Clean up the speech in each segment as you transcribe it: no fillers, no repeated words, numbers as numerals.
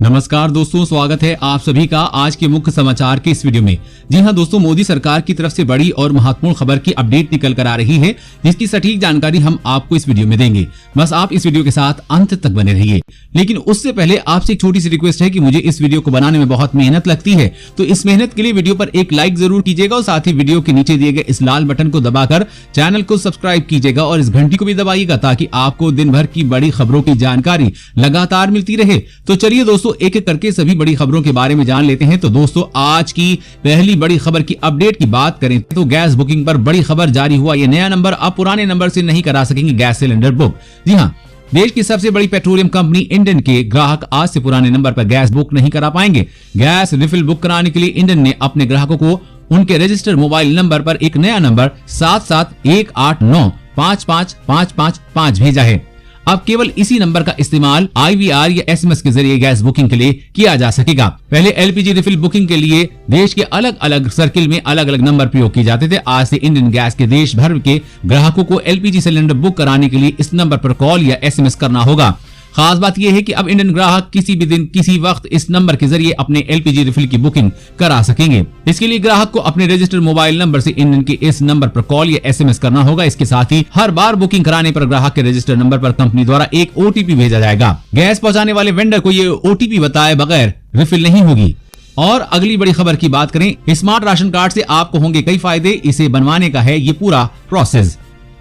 नमस्कार दोस्तों, स्वागत है आप सभी का आज के मुख्य समाचार के इस वीडियो में। जी हां दोस्तों, मोदी सरकार की तरफ से बड़ी और महत्वपूर्ण खबर की अपडेट निकल कर आ रही है, जिसकी सटीक जानकारी हम आपको इस वीडियो में देंगे। बस आप इस वीडियो के साथ अंत तक बने रहिए। लेकिन उससे पहले आपसे एक छोटी सी रिक्वेस्ट है कि मुझे इस वीडियो को बनाने में बहुत मेहनत लगती है, तो इस मेहनत के लिए वीडियो पर एक लाइक जरूर कीजिएगा और साथ ही वीडियो के नीचे दिए गए इस लाल बटन को दबाकर चैनल को सब्सक्राइब कीजिएगा और इस घंटी को भी दबाइएगा ताकि आपको दिन भर की बड़ी खबरों की जानकारी लगातार मिलती रहे। तो चलिए दोस्तों, एक एक करके सभी बड़ी खबरों के बारे में जान लेते हैं। तो दोस्तों, आज की पहली बड़ी खबर की अपडेट की बात करें तो गैस बुकिंग पर बड़ी खबर जारी हुआ। ये नया नंबर आप पुराने नंबर से नहीं करा सकेंगे गैस सिलेंडर बुक। जी हां, देश की सबसे बड़ी पेट्रोलियम कंपनी इंडेन के ग्राहक आज से पुराने नंबर पर गैस बुक नहीं करा पाएंगे। गैस रिफिल बुक कराने के लिए इंडेन ने अपने ग्राहकों को उनके रजिस्टर्ड मोबाइल नंबर पर एक नया नंबर 7718955555 भेजा है। अब केवल इसी नंबर का इस्तेमाल IVR या SMS के जरिए गैस बुकिंग के लिए किया जा सकेगा। पहले LPG रिफिल बुकिंग के लिए देश के अलग अलग सर्किल में अलग अलग नंबर प्रयोग किए जाते थे। आज से इंडियन गैस के देश भर के ग्राहकों को LPG सिलेंडर बुक कराने के लिए इस नंबर पर कॉल या SMS करना होगा। खास बात यह है कि अब इंडियन ग्राहक किसी भी दिन किसी वक्त इस नंबर के जरिए अपने LPG रिफिल की बुकिंग करा सकेंगे। इसके लिए ग्राहक को अपने रजिस्टर्ड मोबाइल नंबर से इंडियन के इस नंबर पर कॉल या SMS करना होगा। इसके साथ ही हर बार बुकिंग कराने पर ग्राहक के रजिस्टर्ड नंबर पर कंपनी द्वारा एक OTP भेजा जाएगा। गैस पहुंचाने वाले वेंडर को ये OTP बताए बगैर रिफिल नहीं होगी। और अगली बड़ी खबर की बात करें, स्मार्ट राशन कार्ड से आपको होंगे कई फायदे। इसे बनवाने का है ये पूरा प्रोसेस।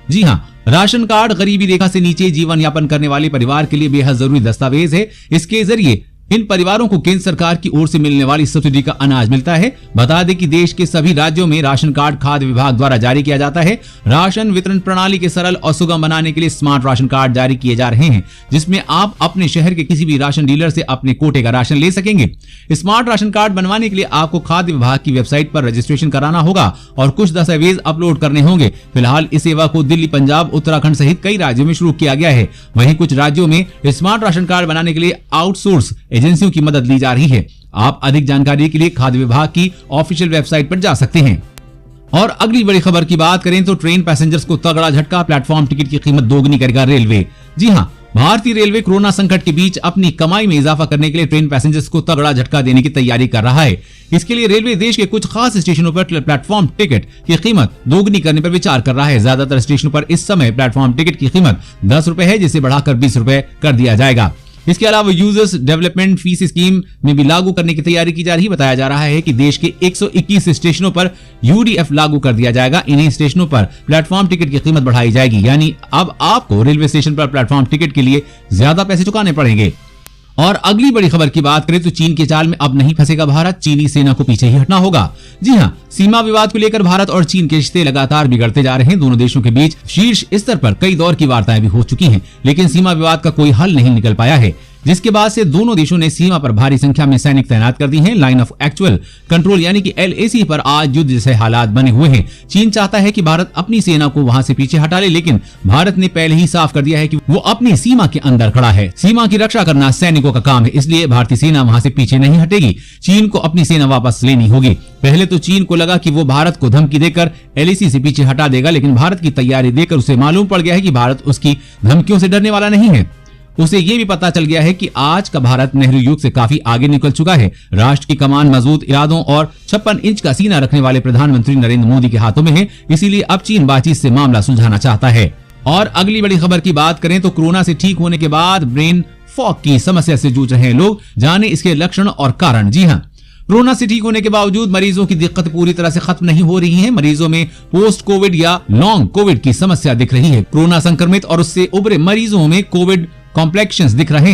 जी हाँ, राशन कार्ड गरीबी रेखा से नीचे जीवन यापन करने वाले परिवार के लिए बेहद जरूरी दस्तावेज है। इसके जरिए इन परिवारों को केंद्र सरकार की ओर से मिलने वाली सब्सिडी का अनाज मिलता है। बता दें कि देश के सभी राज्यों में राशन कार्ड खाद्य विभाग द्वारा जारी किया जाता है। राशन वितरण प्रणाली के सरल और सुगम बनाने के लिए स्मार्ट राशन कार्ड जारी किए जा रहे हैं, जिसमें आप अपने शहर के किसी भी राशन डीलर से अपने कोटे का राशन ले सकेंगे। स्मार्ट राशन कार्ड बनवाने के लिए आपको खाद्य विभाग की वेबसाइट पर रजिस्ट्रेशन कराना होगा और कुछ दस्तावेज अपलोड करने होंगे। फिलहाल इस सेवा को दिल्ली, पंजाब, उत्तराखंड सहित कई राज्यों में शुरू किया गया है। वहीं कुछ राज्यों में स्मार्ट राशन कार्ड बनाने के लिए आउटसोर्स एजेंसियों की मदद ली जा रही है। आप अधिक जानकारी के लिए खाद्य विभाग की ऑफिशियल वेबसाइट पर जा सकते हैं। और अगली बड़ी खबर की बात करें तो ट्रेन पैसेंजर्स को तगड़ा झटका, प्लेटफॉर्म टिकट की कीमत दोगुनी करेगा रेलवे। जी हां, भारतीय रेलवे कोरोना संकट के बीच अपनी कमाई में इजाफा करने के लिए ट्रेन पैसेंजर्स को तगड़ा झटका देने की तैयारी कर रहा है। इसके लिए रेलवे देश के कुछ खास स्टेशनों पर प्लेटफॉर्म टिकट की कीमत दोगुनी करने पर विचार कर रहा है। ज्यादातर स्टेशनों पर इस समय प्लेटफॉर्म टिकट की कीमत 10 रुपए है, जिसे बढ़ाकर 20 रुपए कर दिया जाएगा। इसके अलावा यूजर्स डेवलपमेंट फीस स्कीम में भी लागू करने की तैयारी की जा रही है। बताया जा रहा है कि देश के 121 स्टेशनों पर UDF लागू कर दिया जाएगा। इन्हीं स्टेशनों पर प्लेटफॉर्म टिकट की कीमत बढ़ाई जाएगी, यानी अब आपको रेलवे स्टेशन पर प्लेटफॉर्म टिकट के लिए ज्यादा पैसे चुकाने पड़ेंगे। और अगली बड़ी खबर की बात करें तो चीन के जाल में अब नहीं फंसेगा भारत, चीनी सेना को पीछे ही हटना होगा। जी हां, सीमा विवाद को लेकर भारत और चीन के रिश्ते लगातार बिगड़ते जा रहे हैं। दोनों देशों के बीच शीर्ष स्तर पर कई दौर की वार्ताएं भी हो चुकी हैं, लेकिन सीमा विवाद का कोई हल नहीं निकल पाया है, जिसके बाद से दोनों देशों ने सीमा पर भारी संख्या में सैनिक तैनात कर दी हैं। लाइन ऑफ एक्चुअल कंट्रोल यानी कि LAC पर आज युद्ध जैसे हालात बने हुए हैं। चीन चाहता है कि भारत अपनी सेना को वहां से पीछे हटा ले, लेकिन भारत ने पहले ही साफ कर दिया है कि वो अपनी सीमा के अंदर खड़ा है। सीमा की रक्षा करना सैनिकों का काम है, इसलिए भारतीय सेना वहां से पीछे नहीं हटेगी। चीन को अपनी सेना वापस लेनी होगी। पहले तो चीन को लगा कि वो भारत को धमकी देकर LAC से पीछे हटा देगा, लेकिन भारत की तैयारी देखकर उसे मालूम पड़ गया है कि भारत उसकी धमकियों से डरने वाला नहीं है। उसे ये भी पता चल गया है कि आज का भारत नेहरू युग से काफी आगे निकल चुका है। राष्ट्र की कमान मजबूत इरादों और 56 इंच का सीना रखने वाले प्रधानमंत्री नरेंद्र मोदी के हाथों में है, इसीलिए अब चीन बातचीत से मामला सुलझाना चाहता है। और अगली बड़ी खबर की बात करें तो कोरोना से ठीक होने के बाद ब्रेन फॉग की समस्या से जूझ रहे हैं लोग, जाने इसके लक्षण और कारण। जी हाँ, कोरोना से ठीक होने के बावजूद मरीजों की दिक्कत पूरी तरह से खत्म नहीं हो रही है। मरीजों में पोस्ट कोविड या लॉन्ग कोविड की समस्या दिख रही है। कोरोना संक्रमित और उससे उभरे मरीजों में कोविड कॉम्प्लिकेशंस दिख रहे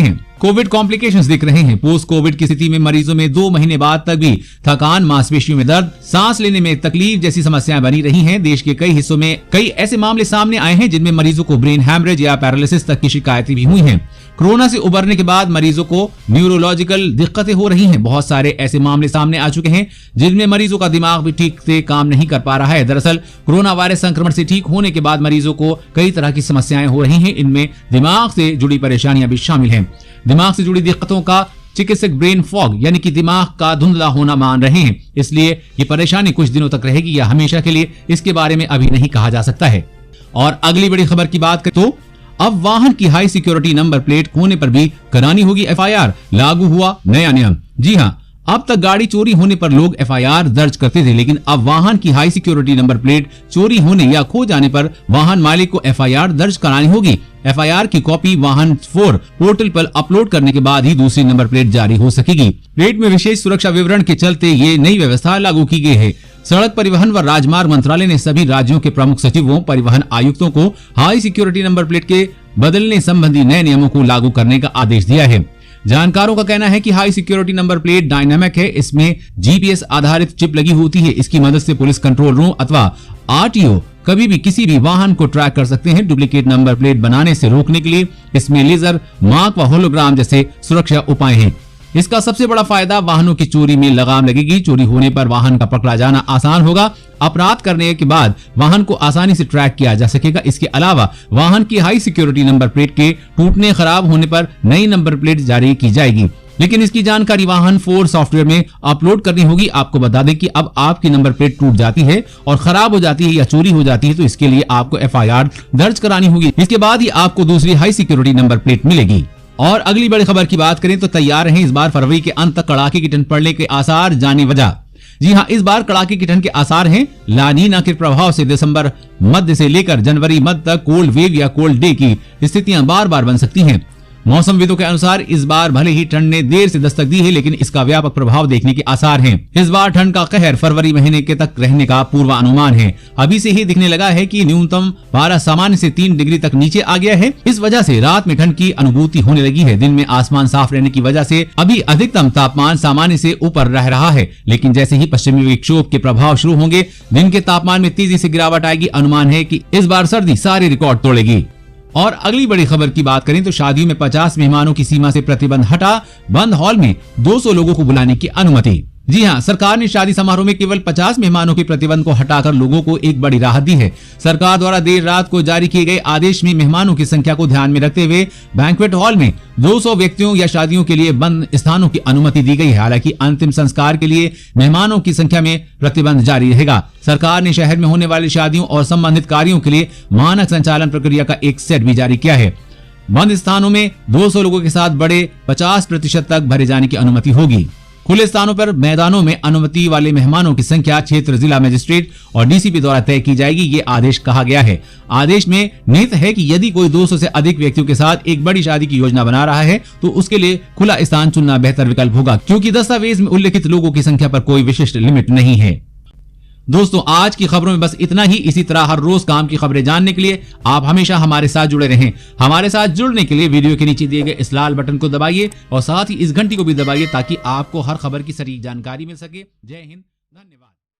हैं। पोस्ट कोविड की स्थिति में मरीजों में 2 महीने बाद तक भी थकान, मांसपेशियों में दर्द, सांस लेने में तकलीफ जैसी समस्याएं बनी रही हैं। देश के कई हिस्सों में कई ऐसे मामले सामने आए हैं जिनमें मरीजों को ब्रेन हैमरेज या पैरालिसिस तक की शिकायतें भी हुई हैं। कोरोना से उबरने के बाद मरीजों को न्यूरोलॉजिकल दिक्कतें हो रही हैं। बहुत सारे ऐसे मामले सामने आ चुके हैं जिनमें मरीजों का दिमाग भी ठीक से काम नहीं कर पा रहा है। दरअसल कोरोना वायरस संक्रमण से ठीक होने के बाद मरीजों को कई तरह की समस्याएं हो रही हैं। इनमें दिमाग से जुड़ी परेशानियां भी शामिल हैं। दिमाग से जुड़ी दिक्कतों का चिकित्सक ब्रेन फॉग यानी कि दिमाग का धुंधला होना मान रहे हैं। इसलिए ये परेशानी कुछ दिनों तक रहेगी या हमेशा के लिए, इसके बारे में अभी नहीं कहा जा सकता है। और अगली बड़ी खबर की बात करें तो अब वाहन की हाई सिक्योरिटी नंबर प्लेट खोने पर भी करानी होगी FIR। लागू हुआ नया नियम। जी हाँ, अब तक गाड़ी चोरी होने पर लोग FIR दर्ज करते थे, लेकिन अब वाहन की हाई सिक्योरिटी नंबर प्लेट चोरी होने या खो जाने पर वाहन मालिक को FIR दर्ज करानी होगी। FIR की कॉपी वाहन 4 पोर्टल पर अपलोड करने के बाद ही दूसरी नंबर प्लेट जारी हो सकेगी। प्लेट में विशेष सुरक्षा विवरण के चलते ये नई व्यवस्था लागू की गई है। सड़क परिवहन व राजमार्ग मंत्रालय ने सभी राज्यों के प्रमुख सचिवों, परिवहन आयुक्तों को हाई सिक्योरिटी नंबर प्लेट के बदलने संबंधी नए नियमों को लागू करने का आदेश दिया है। जानकारों का कहना है कि high security number plate dynamic है। इसमें GPS आधारित चिप लगी होती है। इसकी मदद से पुलिस कंट्रोल रूम अथवा RTO कभी भी किसी भी वाहन को ट्रैक कर सकते हैं। डुप्लीकेट नंबर प्लेट बनाने से रोकने के लिए इसमें लेजर मार्क व होलोग्राम जैसे सुरक्षा उपाय हैं। इसका सबसे बड़ा फायदा वाहनों की चोरी में लगाम लगेगी। चोरी होने पर वाहन का पकड़ा जाना आसान होगा। अपराध करने के बाद वाहन को आसानी से ट्रैक किया जा सकेगा। इसके अलावा वाहन की हाई सिक्योरिटी नंबर प्लेट के टूटने, खराब होने पर नई नंबर प्लेट जारी की जाएगी, लेकिन इसकी जानकारी वाहन 4 सॉफ्टवेयर में अपलोड करनी होगी। आपको बता दें कि अब आपकी नंबर प्लेट टूट जाती है और खराब हो जाती है या चोरी हो जाती है तो इसके लिए आपको FIR दर्ज करानी होगी। इसके बाद ही आपको दूसरी हाई सिक्योरिटी नंबर प्लेट मिलेगी। और अगली बड़ी खबर की बात करें तो तैयार रहें, इस बार फरवरी के अंत तक कड़ाके की ठंड पड़ने के आसार, जानी वजह। जी हां, इस बार कड़ाके की ठंड के आसार हैं। लानीना के प्रभाव से दिसंबर मध्य से लेकर जनवरी मध्य तक कोल्ड वेव या कोल्ड डे की स्थितियां बार बार बन सकती हैं। मौसमविदों के अनुसार इस बार भले ही ठंड ने देर से दस्तक दी है, लेकिन इसका व्यापक प्रभाव देखने के आसार हैं। इस बार ठंड का कहर फरवरी महीने के तक रहने का पूर्वानुमान है। अभी से ही दिखने लगा है कि न्यूनतम पारा सामान्य से 3 डिग्री तक नीचे आ गया है। इस वजह से रात में ठंड की अनुभूति होने लगी है। दिन में आसमान साफ रहने की वजह से अभी अधिकतम तापमान सामान्य से ऊपर रह रहा है, लेकिन जैसे ही पश्चिमी विक्षोभ के प्रभाव शुरू होंगे, दिन के तापमान में तेजी से गिरावट आएगी। अनुमान है कि इस बार सर्दी सारे रिकॉर्ड तोड़ेगी। और अगली बड़ी खबर की बात करें तो शादियों में 50 मेहमानों की सीमा से प्रतिबंध हटा, बंद हॉल में 200 लोगों को बुलाने की अनुमति। जी हां, सरकार ने शादी समारोह में केवल 50 मेहमानों के प्रतिबंध को हटाकर लोगों को एक बड़ी राहत दी है। सरकार द्वारा देर रात को जारी किए गए आदेश में मेहमानों की संख्या को ध्यान में रखते हुए बैंक्वेट हॉल में 200 व्यक्तियों या शादियों के लिए बंद स्थानों की अनुमति दी गई है। हालांकि अंतिम संस्कार के लिए मेहमानों की संख्या में प्रतिबंध जारी रहेगा। सरकार ने शहर में होने वाली शादियों और संबंधित कार्यों के लिए मानक संचालन प्रक्रिया का एक सेट भी जारी किया है। बंद स्थानों में 200 लोगों के साथ बड़े 50% तक भरे जाने की अनुमति होगी। खुले स्थानों पर मैदानों में अनुमति वाले मेहमानों की संख्या क्षेत्र जिला मजिस्ट्रेट और DCP द्वारा तय की जाएगी, ये आदेश कहा गया है। आदेश में निहित है कि यदि कोई 200 से अधिक व्यक्तियों के साथ एक बड़ी शादी की योजना बना रहा है तो उसके लिए खुला स्थान चुनना बेहतर विकल्प होगा, क्योंकि दस्तावेज में उल्लिखित लोगों की संख्या पर कोई विशिष्ट लिमिट नहीं है। दोस्तों, आज की खबरों में बस इतना ही। इसी तरह हर रोज काम की खबरें जानने के लिए आप हमेशा हमारे साथ जुड़े रहें। हमारे साथ जुड़ने के लिए वीडियो के नीचे दिए गए इस लाल बटन को दबाइए और साथ ही इस घंटी को भी दबाइए ताकि आपको हर खबर की सटीक जानकारी मिल सके। जय हिंद, धन्यवाद।